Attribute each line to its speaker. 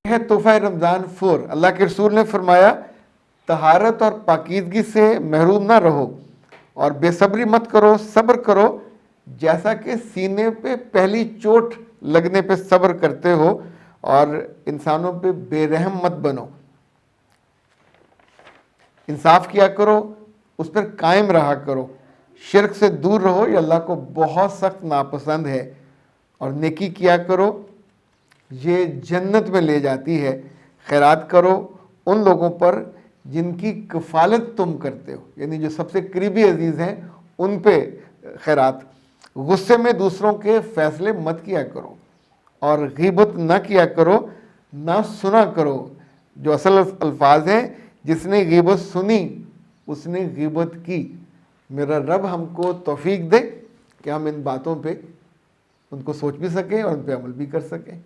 Speaker 1: ہے تحفہ رمضان 4۔ اللہ کے رسول نے فرمایا طہارت اور پاکیزگی سے محروم نہ رہو اور بے صبری مت کرو، صبر کرو جیسا کہ سینے پہ پہلی چوٹ لگنے پہ صبر کرتے ہو، اور انسانوں پہ بے رحم مت بنو، انصاف کیا کرو، اس پر قائم رہا کرو، شرک سے دور رہو، یہ اللہ کو بہت سخت ناپسند ہے، اور نیکی کیا کرو، یہ جنت میں لے جاتی ہے، خیرات کرو ان لوگوں پر جن کی کفالت تم کرتے ہو، یعنی جو سب سے قریبی عزیز ہیں ان پہ خیرات، غصے میں دوسروں کے فیصلے مت کیا کرو، اور غیبت نہ کیا کرو، نہ سنا کرو۔ جو اصل الفاظ ہیں، جس نے غیبت سنی اس نے غیبت کی۔ میرا رب ہم کو توفیق دے کہ ہم ان باتوں پہ ان کو سوچ بھی سکیں اور ان پہ عمل بھی کر سکیں۔